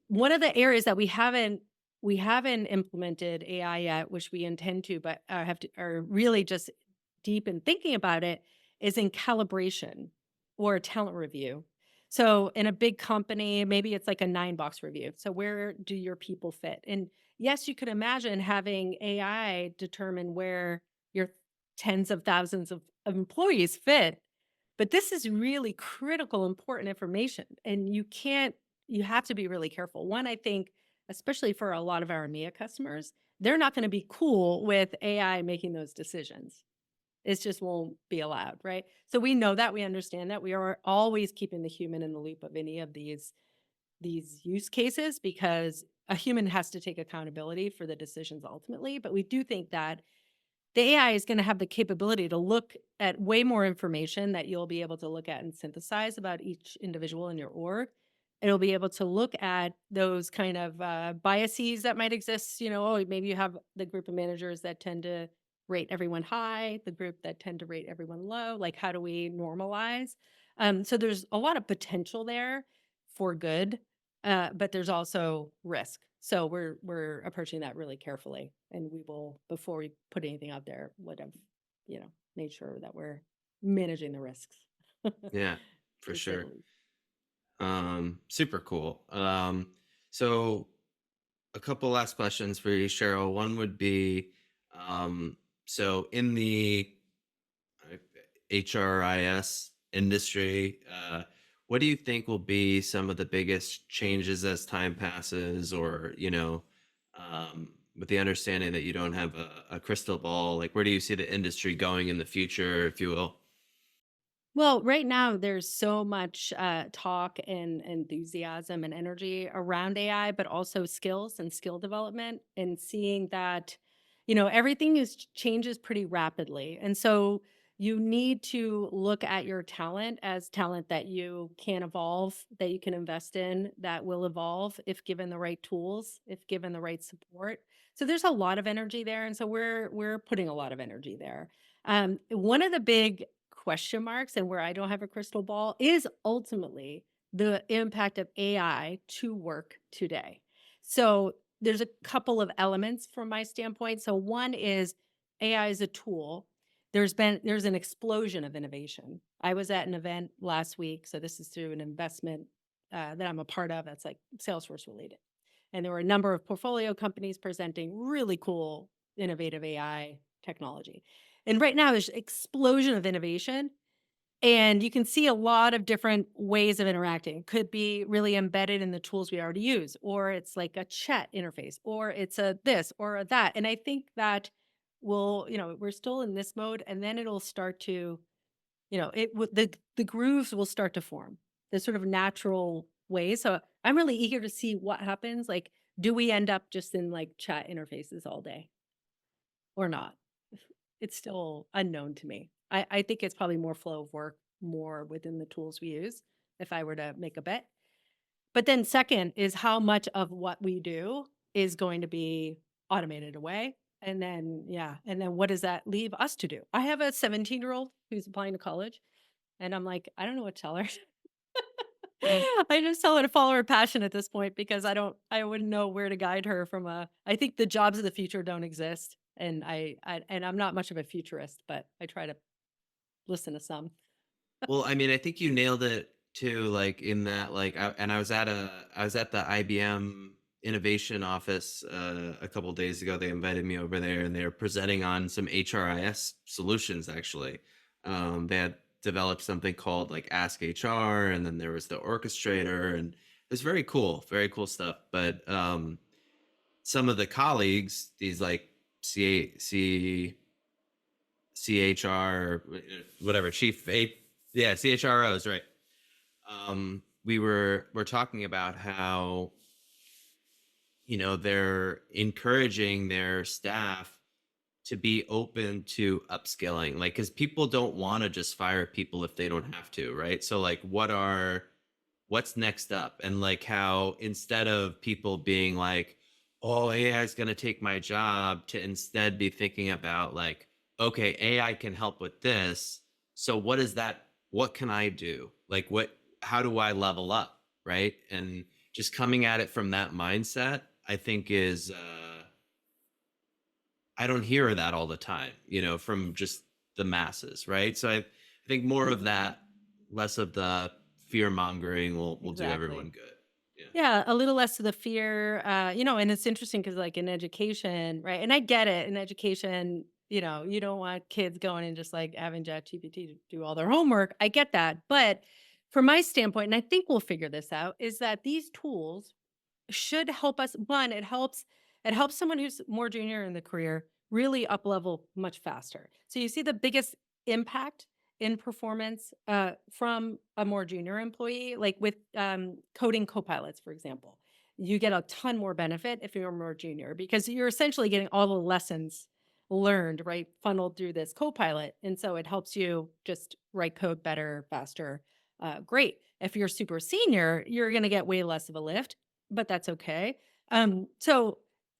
One of the areas that we haven't implemented AI yet, which we intend to, but have to are really just deep in thinking about it, is in calibration or talent review. So in a big company, maybe it's like a 9-box review. So where do your people fit? And yes, you could imagine having AI determine where your tens of thousands of employees fit, but this is really critical, important information. And you have to be really careful. One, I think, especially for a lot of our EMEA customers, they're not going to be cool with AI making those decisions. It just won't be allowed, right? So we know that, we understand that. We are always keeping the human in the loop of any of these use cases, because a human has to take accountability for the decisions ultimately. But we do think that the AI is gonna have the capability to look at way more information that you'll be able to look at and synthesize about each individual in your org. It'll be able to look at those kind of biases that might exist. Oh, maybe you have the group of managers that tend to rate everyone high, the group that tend to rate everyone low. Like, how do we normalize? So there's a lot of potential there for good, but there's also risk. So we're approaching that really carefully, and we will, before we put anything out there, would have, made sure that we're managing the risks, Yeah, for to say the sure. least. Super cool. So a couple last questions for you, Cheryl. One would be, um, so in the uh, HRIS industry, what do you think will be some of the biggest changes as time passes, or with the understanding that you don't have a crystal ball, like where do you see the industry going in the future, if you will? Well, right now there's so much talk and enthusiasm and energy around AI, but also skills and skill development, and seeing that, everything is changes pretty rapidly. And so you need to look at your talent as talent that you can evolve, that you can invest in, that will evolve if given the right tools, if given the right support. So there's a lot of energy there. And so we're putting a lot of energy there. One of the big question marks, and where I don't have a crystal ball, is ultimately the impact of AI to work today. So there's a couple of elements from my standpoint. So one is AI is a tool. There's an explosion of innovation. I was at an event last week, so this is through an investment that I'm a part of that's like Salesforce related. And there were a number of portfolio companies presenting really cool, innovative AI technology. And right now, there's explosion of innovation, and you can see a lot of different ways of interacting. Could be really embedded in the tools we already use, or it's like a chat interface, or it's a this or a that. And I think that we're still in this mode, and then it'll start to, the grooves will start to form. The sort of natural ways. So I'm really eager to see what happens. Like, do we end up just in like chat interfaces all day or not? It's still unknown to me. I think it's probably more flow of work, more within the tools we use, if I were to make a bet. But then second is how much of what we do is going to be automated away. And then, yeah, and then what does that leave us to do? I have a 17-year-old who's applying to college, and I'm like, I don't know what to tell her. I just tell her to follow her passion at this point, because I wouldn't know where to guide her from I think the jobs of the future don't exist. And and I'm not much of a futurist, but I try to listen to some. Well, I mean, I think you nailed it too, like in that, like, I was at the IBM innovation office a couple days ago. They invited me over there, and they were presenting on some HRIS solutions. Actually, they had developed something called like Ask HR, and then there was the orchestrator, and it was very cool stuff. But some of the colleagues, these like CA, CHR, whatever, yeah, CHROs, right? We're talking about how they're encouraging their staff to be open to upskilling, like, because people don't want to just fire people if they don't have to, right? So like, what's next up, and like how instead of people being like, oh, AI is going to take my job, to instead be thinking about like, okay, AI can help with this, so what can I do, like, how do I level up, right? And just coming at it from that mindset, I think is I don't hear that all the time, from just the masses, right? So I think more of that, less of the fear mongering will do everyone Exactly. good. Yeah. Yeah, a little less of the fear, and it's interesting because, like, in education, right? And I get it. In education, you don't want kids going and just like having ChatGPT to do all their homework. I get that. But from my standpoint, and I think we'll figure this out, is that these tools should help us. One, it helps someone who's more junior in the career really up level much faster. So you see the biggest impact in performance from a more junior employee, like with coding copilots, for example. You get a ton more benefit if you're more junior, because you're essentially getting all the lessons learned, right, funneled through this copilot. And so it helps you just write code better, faster. Great. If you're super senior, you're going to get way less of a lift, but that's okay. So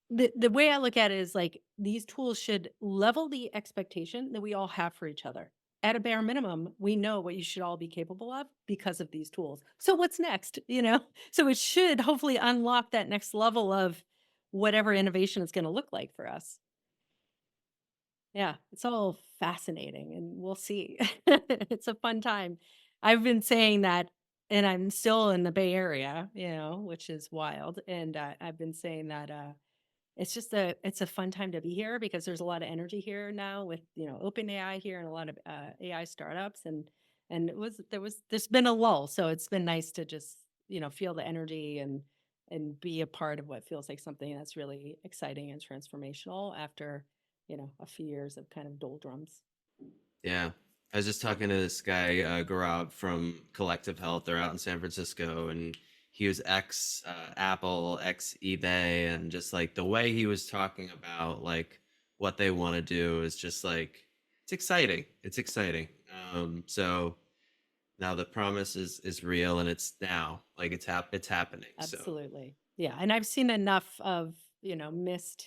the way I look at it is like these tools should level the expectation that we all have for each other. at a bare minimum, we know what you should all be capable of because of these tools. So what's next? So it should hopefully unlock that next level of whatever innovation is going to look like for us. Yeah, it's all fascinating and we'll see. It's a fun time. I've been saying that, and I'm still in the Bay Area, which is wild. And I've been saying that it's a fun time to be here because there's a lot of energy here now with, open AI here and a lot of AI startups, and there's been a lull, so it's been nice to just, feel the energy and be a part of what feels like something that's really exciting and transformational after, a few years of kind of doldrums. Yeah. I was just talking to this guy, Gaurav from Collective Health. They're out in San Francisco, and he was ex Apple, ex eBay, and just like the way he was talking about like what they want to do is just like it's exciting. It's exciting. So now the promise is real, and it's now like it's happening. So Absolutely. Yeah, and I've seen enough of, missed,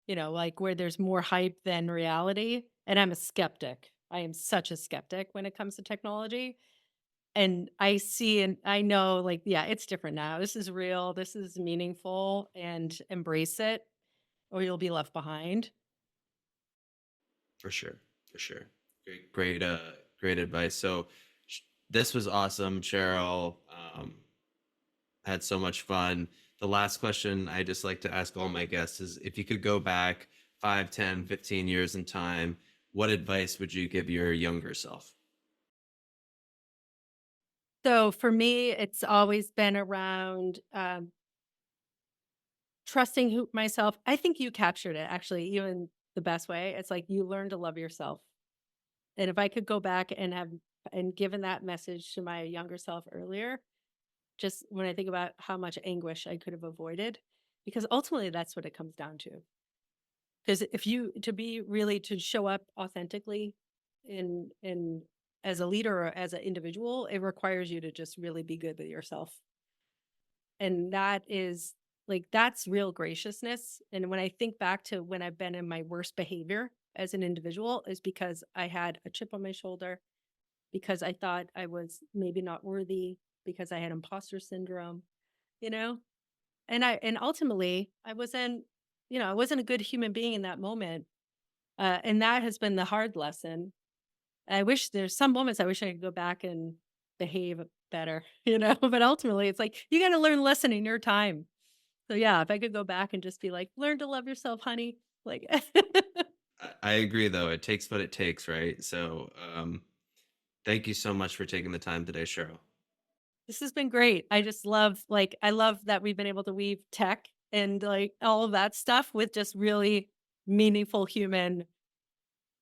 like where there's more hype than reality, and I'm a skeptic. I am such a skeptic when it comes to technology. And I see and I know, like, yeah, it's different now. This is real, this is meaningful, and embrace it or you'll be left behind. for sure, for sure. Great advice. So this was awesome, Cheryl. Had so much fun. The last question I just like to ask all my guests is if you could go back 5, 10, 15 years in time, what advice would you give your younger self? So for me, it's always been around trusting myself. I think you captured it actually, even the best way. It's like you learn to love yourself. And if I could go back and have and given that message to my younger self earlier, just when I think about how much anguish I could have avoided, because ultimately that's what it comes down to. Because if you to be really to show up authentically in as a leader or as an individual, it requires you to just really be good with yourself. And that is like that's real graciousness. And when I think back to when I've been in my worst behavior as an individual is because I had a chip on my shoulder, because I thought I was maybe not worthy, because I had imposter syndrome, you know? And ultimately I wasn't a good human being in that moment. And that has been the hard lesson. I wish there's some moments I wish I could go back and behave better, but ultimately it's like you got to learn lesson in your time. So yeah, if I could go back and just be like, learn to love yourself, honey. Like I agree, though. It takes what it takes, right? So thank you so much for taking the time today, Cheryl. this has been great. I just love I love that we've been able to weave tech and like all of that stuff with just really meaningful human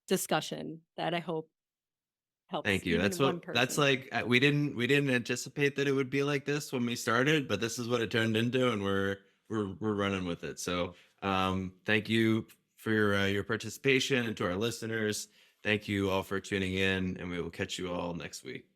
discussion that I hope helps Thank you. even one That's person. like we didn't anticipate that it would be like this when we started, but this is what it turned into, and we're running with it. So thank you for your participation, and to our listeners, thank you all for tuning in, and we will catch you all next week.